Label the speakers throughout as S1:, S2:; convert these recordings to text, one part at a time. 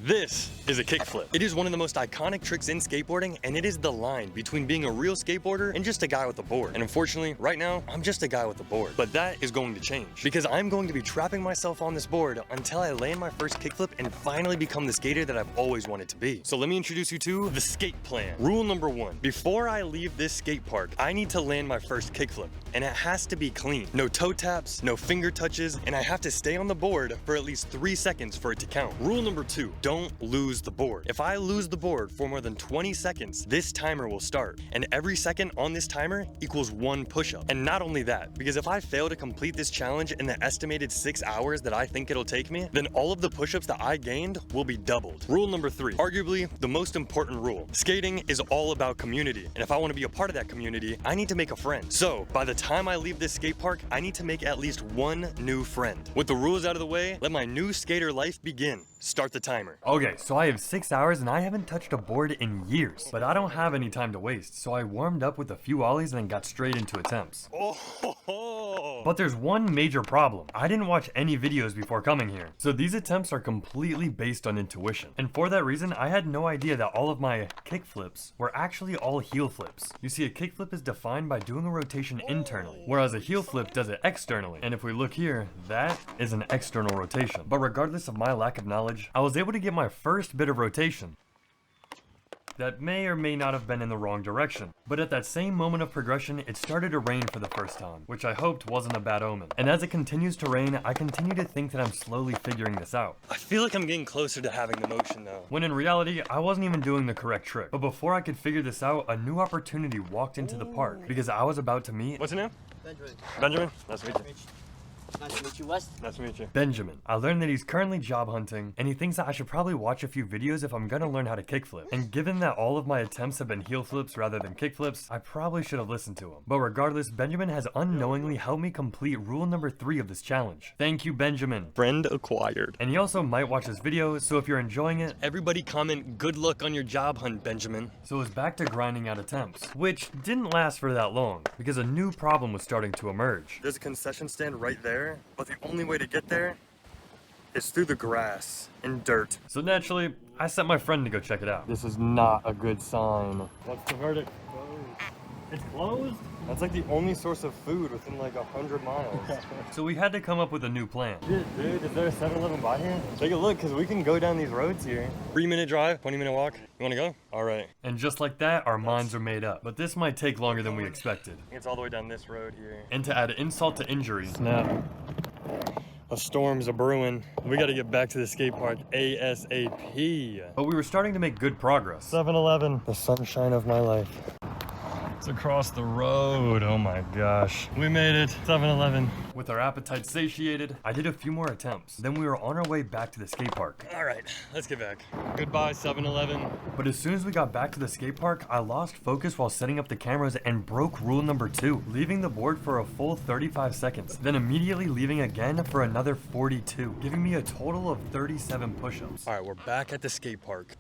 S1: This is a kickflip. It is one of the most iconic tricks in skateboarding, and it is the line between being a real skateboarder and just a guy with a board. And unfortunately, right now, I'm just a guy with a board. But that is going to change, because I'm going to be trapping myself on this board until I land my first kickflip and finally become the skater that I've always wanted to be. So let me introduce you to the skate plan. Rule number 1, before I leave this skate park, I need to land my first kickflip, and it has to be clean. No toe taps, no finger touches, and I have to stay on the board for at least 3 seconds for it to count. Rule number 2, don't lose the board. If I lose the board for more than 20 seconds, this timer will start, and every second on this timer equals 1 push-up. And not only that, because if I fail to complete this challenge in the estimated 6 hours that I think it'll take me, then all of the push-ups that I gained will be doubled. Rule number 3, arguably the most important rule. Skating is all about community, and if I want to be a part of that community, I need to make a friend. So by the time I leave this skate park, I need to make at least 1 new friend. With the rules out of the way, let my new skater life begin. Start the timer.
S2: Okay, so I have 6 hours and I haven't touched a board in years, but I don't have any time to waste, so I warmed up with a few ollies and then got straight into attempts. But there's one major problem. I didn't watch any videos before coming here, so these attempts are completely based on intuition. And for that reason, I had no idea that all of my kickflips were actually all heel flips. You see, a kickflip is defined by doing a rotation internally, whereas a heel flip does it externally. And if we look here, that is an external rotation. But regardless of my lack of knowledge, I was able to get my first bit of rotation that may or may not have been in the wrong direction. But at that same moment of progression, it started to rain for the first time, which I hoped wasn't a bad omen. And as it continues to rain, I continue to think that I'm slowly figuring this out.
S1: I feel like I'm getting closer to having the motion though.
S2: When in reality, I wasn't even doing the correct trick. But before I could figure this out, a new opportunity walked into the park because I was about to meet...
S1: What's your name?
S3: Benjamin.
S1: Benjamin? Nice to meet you.
S3: Nice to meet you, West.
S1: Nice to meet you.
S2: Benjamin. I learned that he's currently job hunting, and he thinks that I should probably watch a few videos if I'm gonna learn how to kickflip. And given that all of my attempts have been heel flips rather than kickflips, I probably should have listened to him. But regardless, Benjamin has unknowingly helped me complete rule number 3 of this challenge. Thank you, Benjamin.
S1: Friend acquired.
S2: And he also might watch this video, so if you're enjoying it,
S1: Everybody comment, good luck on your job hunt, Benjamin.
S2: so it's back to grinding out attempts, which didn't last for that long, because a new problem was starting to emerge.
S1: There's a concession stand right there, but the only way to get there is through the grass and dirt.
S2: So naturally, I sent my friend to go check it out.
S1: This is not a good sign. What's the verdict? It's closed? That's like the only source of food within like 100 miles.
S2: So we had to come up with a new plan.
S1: Shit, dude, is there a 7-Eleven by here? Take a look, because we can go down these roads here. 3-minute drive, 20-minute walk. You want to go? All right.
S2: And just like that, our minds are made up. But this might take longer than we expected.
S1: It's all the way down this road here.
S2: And to add insult to injury,
S1: Snap. A storm's a brewing. We gotta get back to the skate park ASAP.
S2: but we were starting to make good progress.
S1: 7-Eleven. The sunshine of my life. It's across the road. Oh my gosh. We made it. 7-Eleven.
S2: With our appetite satiated, I did a few more attempts. Then we were on our way back to the skate park.
S1: All right, let's get back. Goodbye, 7-Eleven.
S2: But as soon as we got back to the skate park, I lost focus while setting up the cameras and broke rule number 2, leaving the board for a full 35 seconds, then immediately leaving again for another 42, giving me a total of 37 push-ups.
S1: All right, we're back at the skate park,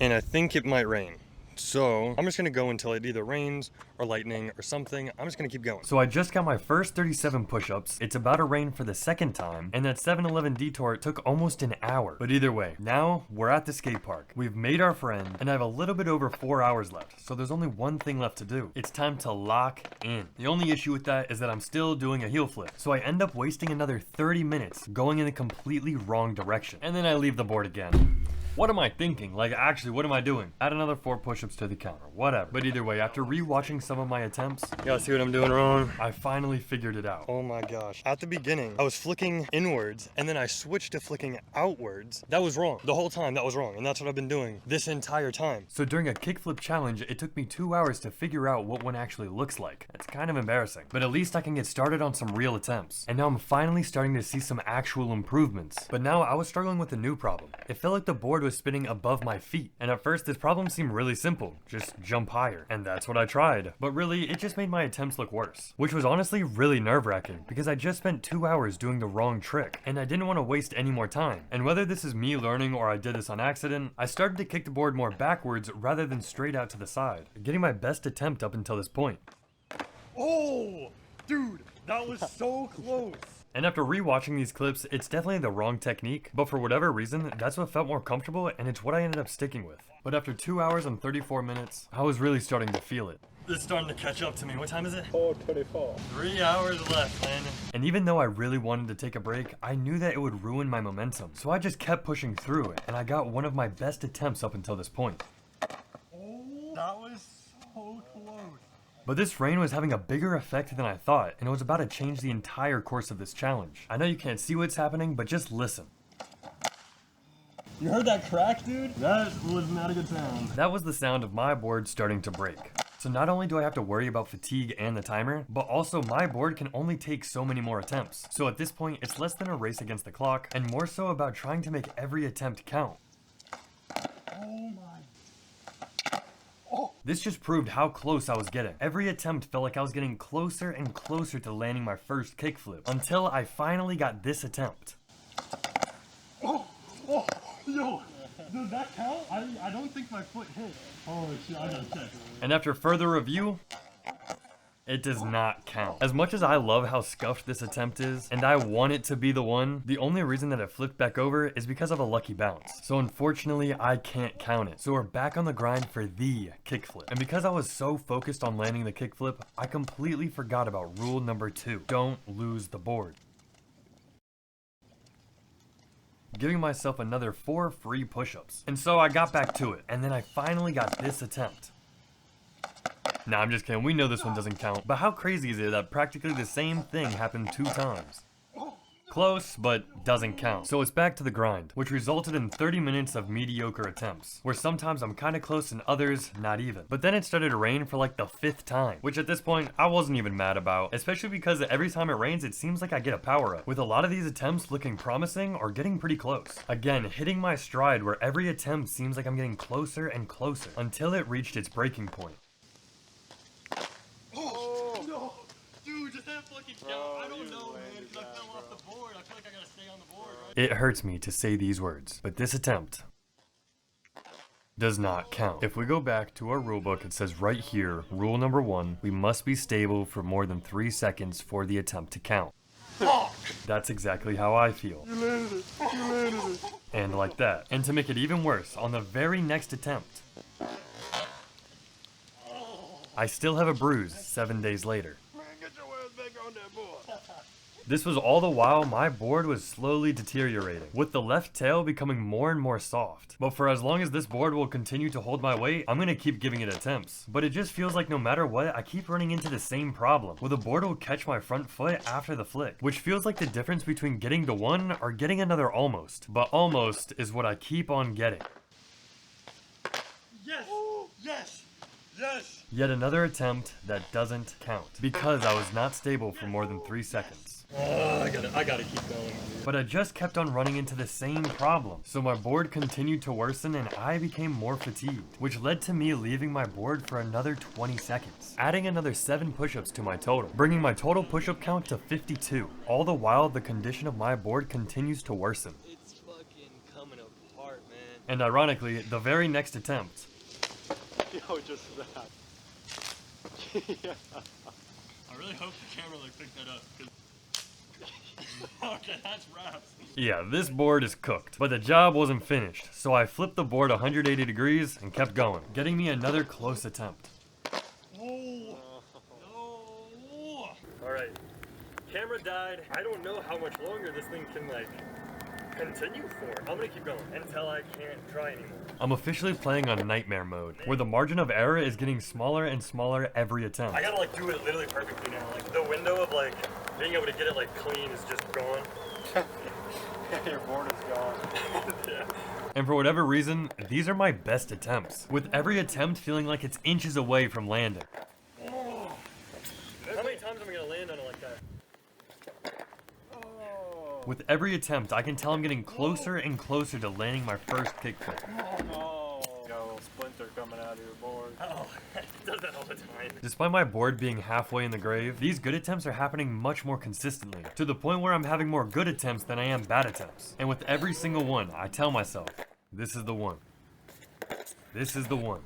S1: and I think it might rain. So I'm just gonna go until it either rains or lightning or something. I'm just gonna keep going.
S2: So I just got my first 37 push-ups, it's about to rain for the second time, and that 7-Eleven detour took almost an hour. But either way, now we're at the skate park. We've made our friend, and I have a little bit over 4 hours left, so there's only one thing left to do. It's time to lock in. The only issue with that is that I'm still doing a heel flip, so I end up wasting another 30 minutes going in the completely wrong direction. And then I leave the board again. What am I thinking? Like, actually, what am I doing? Add another 4 push-ups to the counter, whatever. But either way, after re-watching some of my attempts,
S1: You gotta see what I'm doing wrong.
S2: I finally figured it out.
S1: Oh my gosh. At the beginning, I was flicking inwards, and then I switched to flicking outwards. That was wrong. The whole time, that was wrong. And that's what I've been doing this entire time.
S2: So during a kickflip challenge, it took me 2 hours to figure out what one actually looks like. It's kind of embarrassing, but at least I can get started on some real attempts. And now I'm finally starting to see some actual improvements. But now I was struggling with a new problem. It felt like the board was spinning above my feet. And at first, this problem seemed really simple. Just jump higher. And that's what I tried. But really, it just made my attempts look worse. Which was honestly really nerve-wracking, because I just spent 2 hours doing the wrong trick. And I didn't want to waste any more time. And whether this is me learning or I did this on accident, I started to kick the board more backwards rather than straight out to the side, getting my best attempt up until this point.
S1: Oh, dude, that was so close.
S2: And after rewatching these clips, it's definitely the wrong technique, but for whatever reason, that's what felt more comfortable and it's what I ended up sticking with. But after 2 hours and 34 minutes, I was really starting to feel it. It's starting to catch up to me. What time is it?
S4: 4:24.
S2: 3 hours left, Landon. And even though I really wanted to take a break, I knew that it would ruin my momentum. So I just kept pushing through it, and I got one of my best attempts up until this point.
S4: Oh, that was so close.
S2: But this rain was having a bigger effect than I thought, and it was about to change the entire course of this challenge. I know you can't see what's happening, but just listen.
S4: You heard that crack, dude? That was not a good sound.
S2: That was the sound of my board starting to break. So not only do I have to worry about fatigue and the timer, but also my board can only take so many more attempts. So at this point, it's less than a race against the clock, and more so about trying to make every attempt count.
S4: Oh my.
S2: This just proved how close I was getting. Every attempt felt like I was getting closer and closer to landing my first kickflip, until I finally got this attempt.
S4: Oh, yo, does that count? I don't think my foot hit. Oh shit, I gotta check.
S2: And after further review, it does not count. As much as I love how scuffed this attempt is, and I want it to be the one, the only reason that it flipped back over is because of a lucky bounce. So unfortunately, I can't count it. So we're back on the grind for the kickflip. And because I was so focused on landing the kickflip, I completely forgot about rule number 2. Don't lose the board. Giving myself another 4 free push-ups. And so I got back to it, and then I finally got this attempt. Nah, I'm just kidding, we know this one doesn't count, but how crazy is it that practically the same thing happened 2 times? Close, but doesn't count. So it's back to the grind, which resulted in 30 minutes of mediocre attempts, where sometimes I'm kinda close and others not even. But then it started to rain for like the 5th time, which at this point, I wasn't even mad about, especially because every time it rains, it seems like I get a power up, with a lot of these attempts looking promising or getting pretty close. Again, hitting my stride where every attempt seems like I'm getting closer and closer, until it reached its breaking point.
S4: Oh no.
S1: Dude, does that fucking count? I don't know, man, because I fell off the board. I feel like I gotta stay on the board, right?
S2: It hurts me to say these words, but this attempt does not count. If we go back to our rulebook, it says right here, rule number 1, we must be stable for more than 3 seconds for the attempt to count. That's exactly how I feel.
S4: You landed it. You landed it.
S2: And like that. And to make it even worse, on the very next attempt, I still have a bruise 7 days later.
S4: Man, get your ass back on that board.
S2: This was all the while my board was slowly deteriorating, with the left tail becoming more and more soft. But for as long as this board will continue to hold my weight, I'm gonna keep giving it attempts. But it just feels like no matter what, I keep running into the same problem, where the board will catch my front foot after the flick, which feels like the difference between getting the one or getting another almost. But almost is what I keep on getting.
S4: Yes. Yes. Yes.
S2: Yet another attempt that doesn't count, because I was not stable for more than 3 seconds.
S1: I gotta keep going, dude.
S2: But I just kept on running into the same problem, so my board continued to worsen and I became more fatigued, which led to me leaving my board for another 20 seconds, adding another 7 push-ups to my total, bringing my total push-up count to 52. All the while, the condition of my board continues to worsen.
S1: It's fucking coming apart, man.
S2: And ironically, the very next attempt,
S4: Yo, just that. Yeah.
S1: I really hope the camera picked that up. Okay, that's wraps.
S2: yeah, this board is cooked, but the job wasn't finished, so I flipped the board 180 degrees and kept going, getting me another close attempt.
S1: Oh. No.
S2: Alright, camera died. I don't know how much longer this thing can, continue for. I'm gonna keep going until I can't try anymore. I'm officially playing on nightmare mode, where the margin of error is getting smaller and smaller every attempt.
S1: I gotta do it literally perfectly now. The window of being able to get it clean is just gone.
S4: Your board is gone.
S1: Yeah.
S2: And for whatever reason, these are my best attempts, with every attempt feeling like it's inches away from landing.
S1: Oh. How many times am I gonna land on it like that?
S2: With every attempt, I can tell I'm getting closer and closer to landing my first kickflip.
S4: Oh, got a little splinter coming out of your board.
S1: Oh, it does that all the time.
S2: Despite my board being halfway in the grave, these good attempts are happening much more consistently, to the point where I'm having more good attempts than I am bad attempts. And with every single one, I tell myself, this is the one. This is the one.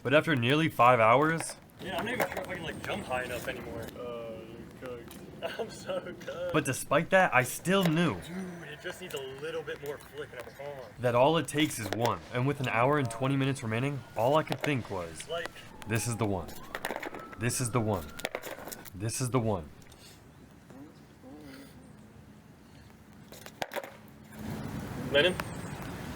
S2: But after nearly 5 hours,
S1: Yeah, I'm not even sure if I can like jump high enough anymore.
S4: You're cooked.
S1: I'm so cooked.
S2: But despite that, I still knew
S1: Dude, it just needs a little bit more flick and I'm on.
S2: that all it takes is one. And with an hour and 20 minutes remaining, all I could think was,
S1: Like,
S2: this is the one. This is the one. This is the one.
S1: Lennon,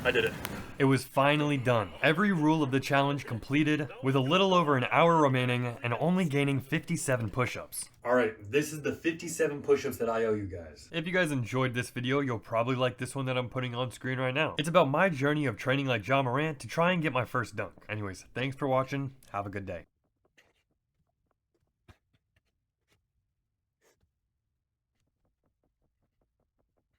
S1: I did it.
S2: It was finally done. Every rule of the challenge completed, with a little over an hour remaining and only gaining 57 push-ups. Alright, this is the 57 push-ups that I owe you guys. If you guys enjoyed this video, you'll probably like this one that I'm putting on screen right now. It's about my journey of training like Ja Morant to try and get my first dunk. Anyways, thanks for watching. Have a good day.